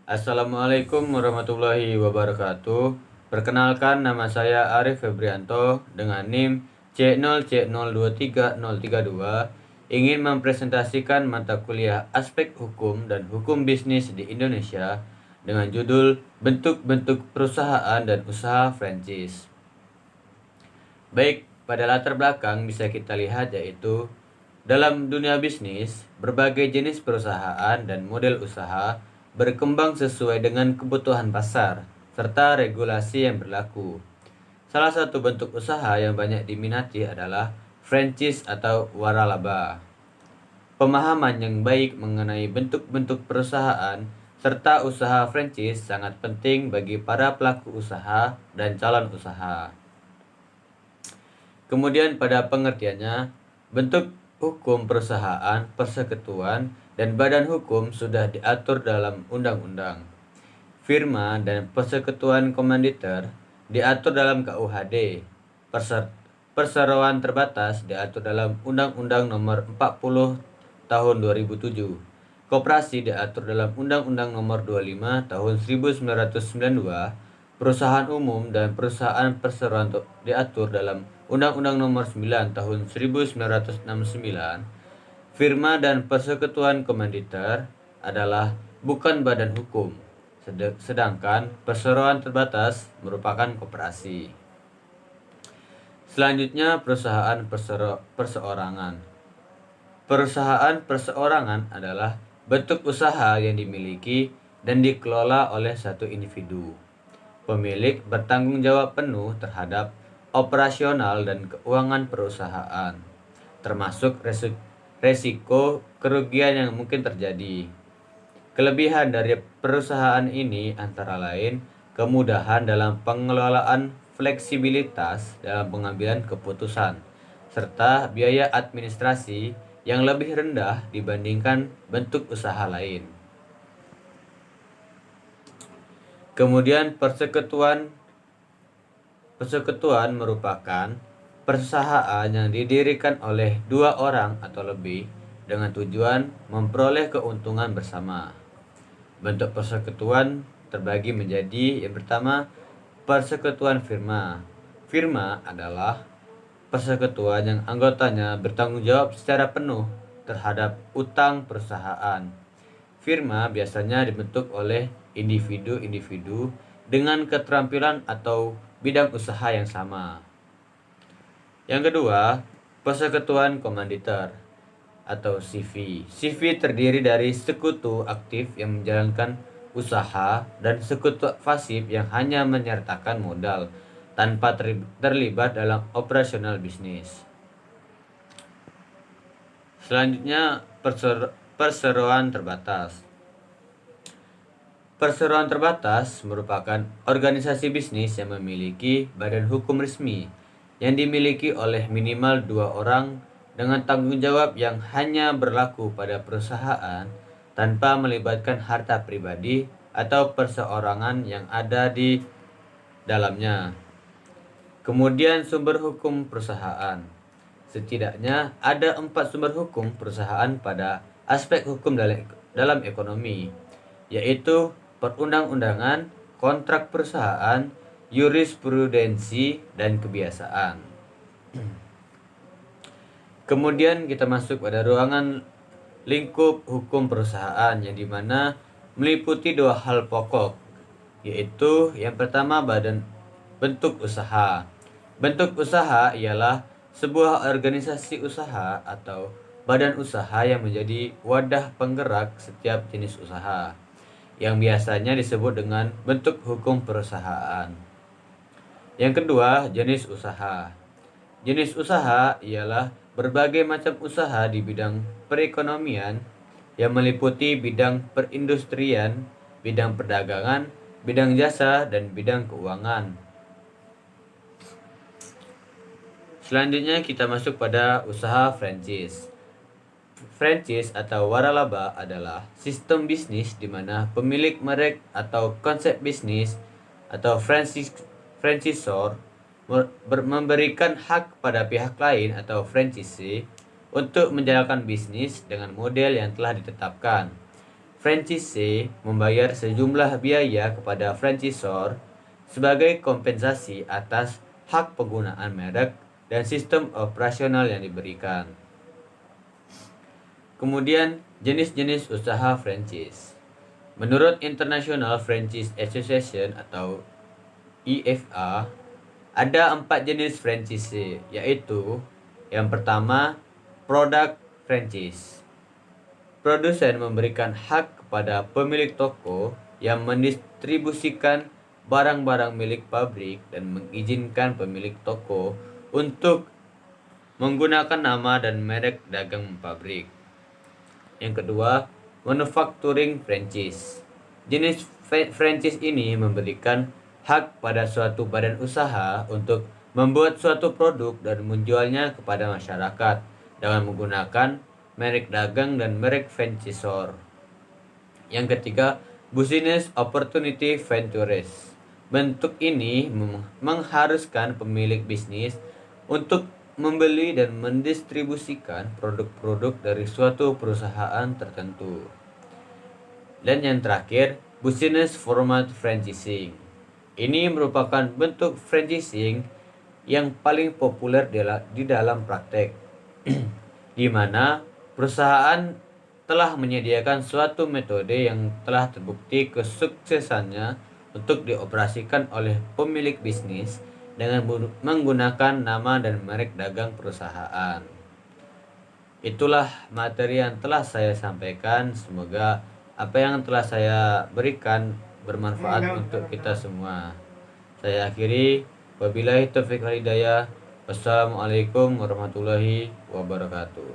Assalamualaikum warahmatullahi wabarakatuh. Perkenalkan, nama saya Arif Febrianto dengan NIM C0C023032, ingin mempresentasikan mata kuliah Aspek Hukum dan Hukum Bisnis di Indonesia dengan judul Bentuk-bentuk Perusahaan dan Usaha Franchise. Baik, pada latar belakang bisa kita lihat yaitu dalam dunia bisnis, berbagai jenis perusahaan dan model usaha berkembang sesuai dengan kebutuhan pasar serta regulasi yang berlaku. Salah satu bentuk usaha yang banyak diminati adalah franchise atau waralaba. Pemahaman yang baik mengenai bentuk-bentuk perusahaan serta usaha franchise sangat penting bagi para pelaku usaha dan calon usaha. Kemudian pada pengertiannya, bentuk hukum perusahaan, persekutuan, dan badan hukum sudah diatur dalam undang-undang. Firma dan persekutuan komanditer diatur dalam KUHD. Perseroan terbatas diatur dalam Undang-Undang Nomor 40 Tahun 2007. Koperasi diatur dalam Undang-Undang Nomor 25 Tahun 1992. Perusahaan umum dan perusahaan perseroan diatur dalam Undang-Undang Nomor 9 Tahun 1969. Firma dan persekutuan komanditer adalah bukan badan hukum, sedangkan perseroan terbatas merupakan koperasi. Selanjutnya, perusahaan perseorangan. Perusahaan perseorangan adalah bentuk usaha yang dimiliki dan dikelola oleh satu individu. Pemilik bertanggung jawab penuh terhadap operasional dan keuangan perusahaan, termasuk resiko kerugian yang mungkin terjadi. Kelebihan dari perusahaan ini antara lain kemudahan dalam pengelolaan, fleksibilitas dalam pengambilan keputusan, serta biaya administrasi yang lebih rendah dibandingkan bentuk usaha lain. Kemudian persekutuan merupakan perusahaan yang didirikan oleh dua orang atau lebih dengan tujuan memperoleh keuntungan bersama. Bentuk persekutuan terbagi menjadi yang pertama, persekutuan firma. Firma adalah persekutuan yang anggotanya bertanggung jawab secara penuh terhadap utang perusahaan. Firma biasanya dibentuk oleh individu-individu dengan keterampilan atau bidang usaha yang sama. Yang kedua, persekutuan komanditer atau CV. CV terdiri dari sekutu aktif yang menjalankan usaha dan sekutu pasif yang hanya menyertakan modal tanpa terlibat dalam operasional bisnis. Selanjutnya, perseroan terbatas. Perseroan terbatas merupakan organisasi bisnis yang memiliki badan hukum resmi yang dimiliki oleh minimal 2 orang dengan tanggung jawab yang hanya berlaku pada perusahaan tanpa melibatkan harta pribadi atau perseorangan yang ada di dalamnya. Kemudian sumber hukum perusahaan. Setidaknya ada 4 sumber hukum perusahaan pada aspek hukum dalam ekonomi, yaitu perundang-undangan, kontrak perusahaan, jurisprudensi, dan kebiasaan. Kemudian kita masuk pada ruangan lingkup hukum perusahaan yang dimana meliputi 2 hal pokok, yaitu yang pertama bentuk usaha. Bentuk usaha ialah sebuah organisasi usaha atau badan usaha yang menjadi wadah penggerak setiap jenis usaha, yang biasanya disebut dengan bentuk hukum perusahaan. Yang kedua, jenis usaha. Jenis usaha ialah berbagai macam usaha di bidang perekonomian yang meliputi bidang perindustrian, bidang perdagangan, bidang jasa, dan bidang keuangan. Selanjutnya kita masuk pada usaha franchise. Franchise atau waralaba adalah sistem bisnis di mana pemilik merek atau konsep bisnis atau franchisor memberikan hak pada pihak lain atau franchisee untuk menjalankan bisnis dengan model yang telah ditetapkan. franchisee membayar sejumlah biaya kepada franchisor sebagai kompensasi atas hak penggunaan merek dan sistem operasional yang diberikan. Kemudian, jenis-jenis usaha franchise. Menurut International Franchise Association atau IFA, ada 4 jenis franchise, yaitu yang pertama, product franchise. Produsen memberikan hak kepada pemilik toko yang mendistribusikan barang-barang milik pabrik dan mengizinkan pemilik toko untuk menggunakan nama dan merek dagang pabrik. Yang kedua, manufacturing franchise. Jenis franchise ini memberikan hak pada suatu badan usaha untuk membuat suatu produk dan menjualnya kepada masyarakat dengan menggunakan merek dagang dan merek franchisor. Yang ketiga, business opportunity ventures. Bentuk ini mengharuskan pemilik bisnis untuk membeli dan mendistribusikan produk-produk dari suatu perusahaan tertentu. Dan yang terakhir, business format franchising. Ini merupakan bentuk franchising yang paling populer di dalam praktek, di mana perusahaan telah menyediakan suatu metode yang telah terbukti kesuksesannya untuk dioperasikan oleh pemilik bisnis dengan menggunakan nama dan merek dagang perusahaan. Itulah materi yang telah saya sampaikan. Semoga apa yang telah saya berikan bermanfaat untuk kita semua. Saya akhiri. Wabillahi taufiq wal hidayah. Wassalamualaikum warahmatullahi wabarakatuh.